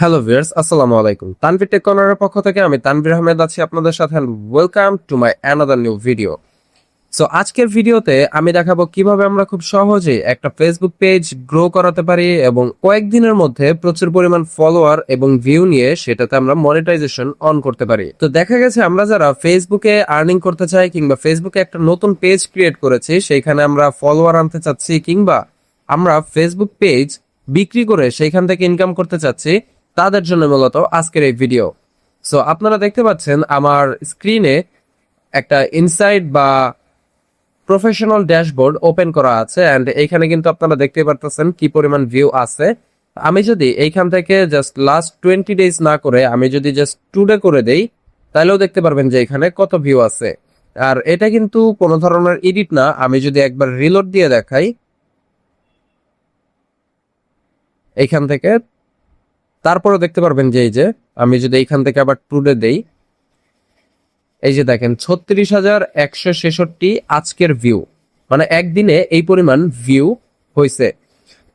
Hello viewers, আসসালামু আলাইকুম। Tanvir take কর্নারের পক্ষ থেকে আমি তানভীর আহমেদ আছি আপনাদের সাথে। Welcome to my another new video. So আজকের ভিডিওতে আমি দেখাবো কিভাবে আমরা খুব সহজেই একটা ফেসবুক পেজ গ্রো করাতে পারি এবং কয়েকদিনের মধ্যে প্রচুর পরিমাণ ফলোয়ার এবং ভিউ নিয়ে সেটাতে আমরা মনিটাইজেশন অন করতে পারি। তো দেখা গেছে আমরা যারা ফেসবুকে আর্নিং করতে চাই কিংবা ফেসবুকে একটা নতুন পেজ ক্রিয়েট করেছি, সেইখানে আমরা ফলোয়ার আনতে চাচ্ছি কিংবা আমরা ফেসবুক পেজ বিক্রি করে সেইখান থেকে ইনকাম করতে চাচ্ছি, তাদের জন্য মূলত আজকের এই ভিডিও। সো আপনারা দেখতে পাচ্ছেন আমার স্ক্রিনে একটা ইনসাইড বা প্রফেশনাল ড্যাশবোর্ড ওপেন করা আছে এন্ড এইখানে কিন্তু আপনারা দেখতে পারতেছেন কি পরিমাণ ভিউ আছে। আমি যদি এইখান থেকে জাস্ট লাস্ট 20 ডেজ না করে আমি যদি জাস্ট টুডে করে দেই, তাহলেও দেখতে পারবেন যে এখানে কত ভিউ আছে। আর এটা কিন্তু কোনো ধরনের এডিট না। আমি যদি একবার রিলোড দিয়ে দেখাই এইখান থেকে, তারপরে দেখতে পারবেন যে এই যে আমি যদি এইখান থেকে আবার টুডে দেই, এই যে দেখেন 36,166 আজকের ভিউ, মানে একদিনে এই পরিমাণ ভিউ হয়েছে।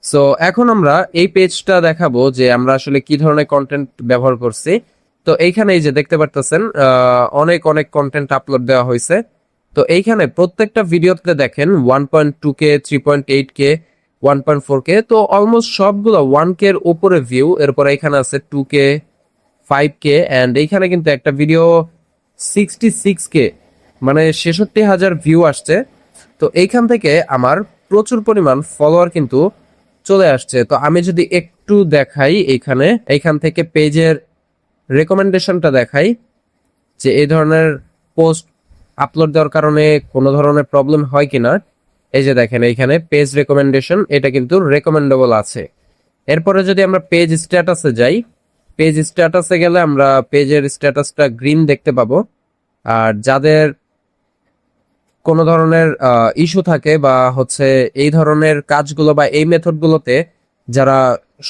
সো এখন আমরা এই পেজটা দেখাবো যে আমরা আসলে কি ধরনের কন্টেন্ট ব্যবহার করছি। তো এইখানে এই যে দেখতে পারতেছেন অনেক অনেক কন্টেন্ট আপলোড দেওয়া হয়েছে। তো এইখানে প্রত্যেকটা ভিডিওতে দেখেন 1.2K, 3.8K, 1.4K, তো অলমোস্ট সবগুলো 1K এর উপরে ভিউ। এরপর এখানে আছে 2K, 5K এন্ড এইখানে কিন্তু একটা ভিডিও 66K, মানে 66,000 ভিউ আসছে। তো এইখান থেকে আমার প্রচুর পরিমাণ ফলোয়ার কিন্তু চলে আসছে। তো আমি যদি একটু দেখাই এইখান থেকে পেজের রেকমেন্ডেশনটা দেখাই যে এই ধরনের পোস্ট আপলোড দেওয়ার কারণে কোনো ধরনের প্রবলেম হয় কিনা। এই যে দেখেন এইখানে পেজ রেকমেন্ডেশন, এটা কিন্তু রেকমেন্ডেবল আছে। এরপরে যদি আমরা পেজ স্ট্যাটাসে যাই, পেজ স্ট্যাটাসে গেলে আমরা পেজের স্ট্যাটাসটা গ্রিন দেখতে পাবো। আর যাদের কোনো ধরনের ইস্যু থাকে বা হচ্ছে এই ধরনের কাজগুলো বা এই মেথডগুলোতে যারা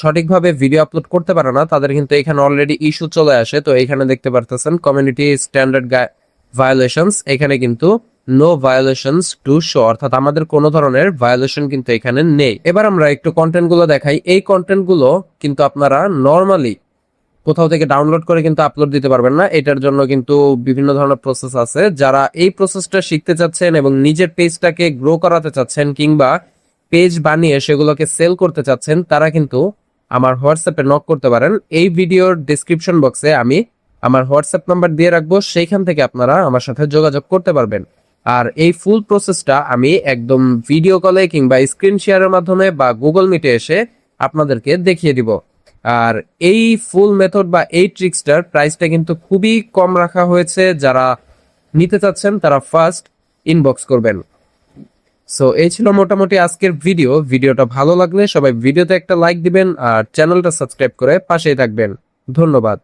সঠিকভাবে ভিডিও আপলোড করতে পারে না, তাদের কিন্তু এখানে অলরেডি ইস্যু চলে আসে। তো এখানে দেখতে পারতেছেন কমিউনিটি স্ট্যান্ডার্ড ভায়োলেশনস, এখানে কিন্তু নো ভায়োলেশনস টু শো, অর্থাৎ আমাদের কোনো ধরনের ভায়োলেশন কিন্তু এখানে নেই। এবার আমরা একটু কন্টেন্ট গুলো দেখাই। এই কন্টেন্ট গুলো কিন্তু আপনারা নর্মালি কোথাও থেকে ডাউনলোড করে কিন্তু আপলোড দিতে পারবেন না। এটার জন্য কিন্তু বিভিন্ন ধরনের প্রসেস আছে। যারা এই প্রসেসটা শিখতে চাচ্ছেন এবং নিজের পেজটাকে গ্রো করাতে চাচ্ছেন কিংবা পেজ বানিয়ে সেগুলোকে সেল করতে চাচ্ছেন, তারা কিন্তু আমার হোয়াটসঅ্যাপে নক করতে পারেন। এই ভিডিওর ডেসক্রিপশন বক্সে আমি আমার হোয়াটসঅ্যাপ নাম্বার দিয়ে রাখবো, সেইখান থেকে আপনারা আমার সাথে যোগাযোগ করতে পারবেন। আর এই ফুল প্রসেসটা আমি একদম ভিডিও কলে কিংবা স্ক্রিন শেয়ারের মাধ্যমে বা গুগল মিটে এসে আপনাদেরকে দেখিয়ে দিব। আর এই ফুল মেথড বা এই ট্রিক্সটার প্রাইসটা কিন্তু খুবই কম রাখা হয়েছে। যারা নিতে চাচ্ছেন তারা ফার্স্ট ইনবক্স করবেন। সো এই ছিল মোটামুটি আজকের ভিডিওটা ভালো লাগলে সবাই ভিডিওতে একটা লাইক দিবেন আর চ্যানেলটা সাবস্ক্রাইব করে পাশেই থাকবেন। ধন্যবাদ।